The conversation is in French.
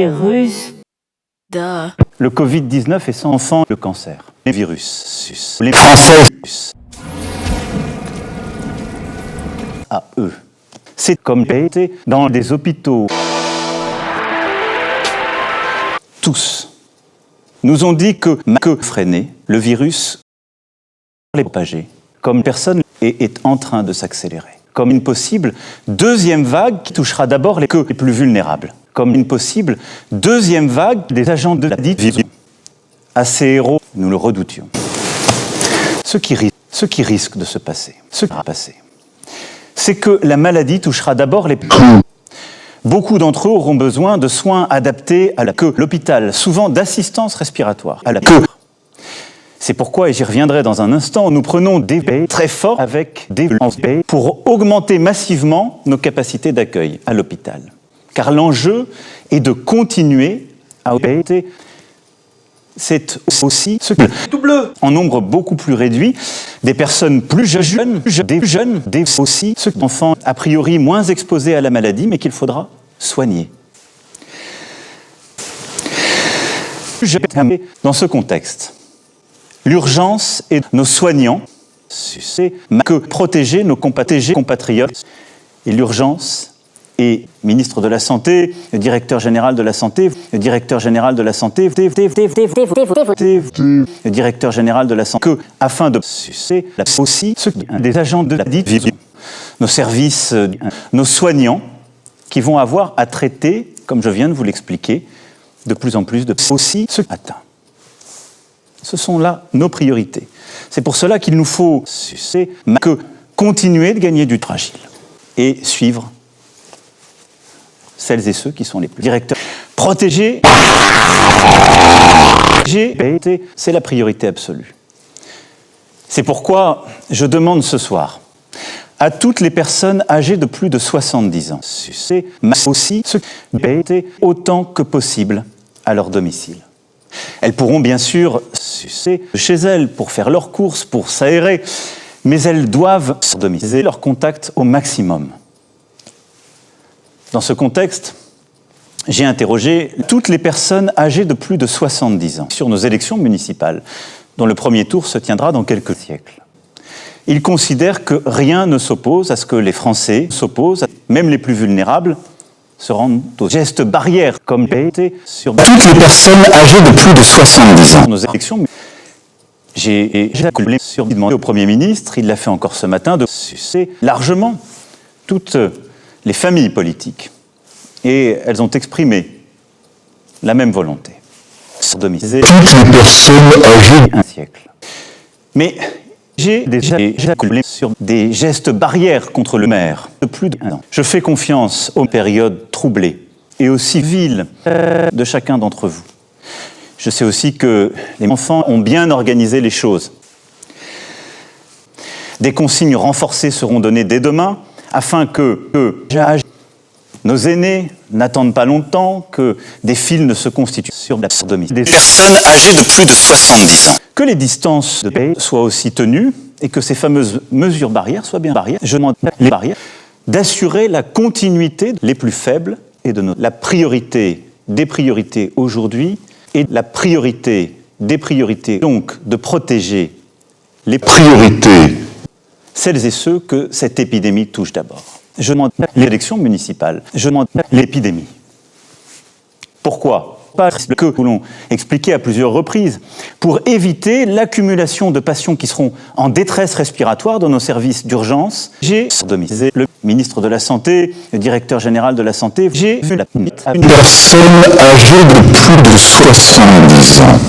virus. Le Covid-19 est sans enfant le cancer. Les virus. Les Français. À eux. C'est comme été dans des hôpitaux. Tous nous ont dit que freiner le virus les propager comme personne est en train de s'accélérer. Comme une possible deuxième vague qui touchera d'abord les plus vulnérables. Comme une possible deuxième vague des agents de la dite virus. À ces héros, nous le redoutions. Ce qui risque de se passer, c'est que la maladie touchera d'abord les plus. Beaucoup d'entre eux auront besoin de soins adaptés à l'hôpital, souvent d'assistance respiratoire, à la queue. C'est pourquoi, et j'y reviendrai dans un instant, nous prenons des baies très forts avec des baies pour augmenter massivement nos capacités d'accueil à l'hôpital. Car l'enjeu est de continuer à opérer. C'est aussi ce que en nombre beaucoup plus réduit, des personnes plus jeunes, des aussi ceux d'enfants a priori moins exposés à la maladie, mais qu'il faudra soigner. Dans ce contexte, l'urgence est nos soignants, c'est que protéger nos compatriotes, et l'urgence et ministre de la Santé, le directeur général de la Santé, le directeur général de la Santé, le directeur général de la Santé, afin de sucer aussi ceux des agents de la dite virus, nos services, nos soignants, qui vont avoir à traiter, comme je viens de vous l'expliquer, de plus en plus de aussi ceux atteints. Ce sont là nos priorités. C'est pour cela qu'il nous faut continuer de gagner du fragile et suivre celles et ceux qui sont les plus directeurs. Protéger, c'est la priorité absolue. C'est pourquoi je demande ce soir à toutes les personnes âgées de plus de 70 ans, aussi ceux qui autant que possible à leur domicile. Elles pourront bien sûr sucer chez elles pour faire leurs courses, pour s'aérer, mais elles doivent domicilier leur contact au maximum. Dans ce contexte, j'ai interrogé toutes les personnes âgées de plus de 70 ans sur nos élections municipales, dont le premier tour se tiendra dans quelques siècles. Ils considèrent que rien ne s'oppose à ce que les Français s'opposent, même les plus vulnérables, se rendent aux gestes barrières, comme sur toutes les personnes âgées de plus de 70 ans. Nos élections, j'ai demandé au Premier ministre, il l'a fait encore ce matin, de sucer largement toutes les familles politiques. Et elles ont exprimé la même volonté. Sodomiser toutes les personnes âgées d'un siècle. Mais j'ai déjà sur des gestes barrières contre le maire de plus d'un an. Je fais confiance aux périodes troublées et aux civils de chacun d'entre vous. Je sais aussi que les enfants ont bien organisé les choses. Des consignes renforcées seront données dès demain afin que nos aînés n'attendent pas longtemps, que des fils ne se constituent sur la sodomie. Des personnes âgées de plus de 70 ans. Que les distances de paix soient aussi tenues et que ces fameuses mesures barrières soient bien barrières. Je demande les barrières d'assurer la continuité les plus faibles et de la priorité des priorités aujourd'hui et la priorité des priorités, donc de protéger les priorités, celles et ceux que cette épidémie touche d'abord. Je demande l'élection municipale, je demande l'épidémie. Pourquoi ? Parce que nous voulons expliquer à plusieurs reprises, pour éviter l'accumulation de patients qui seront en détresse respiratoire dans nos services d'urgence. J'ai sodomisé le ministre de la Santé, le directeur général de la Santé. J'ai vu une personne âgée de plus de 70 ans.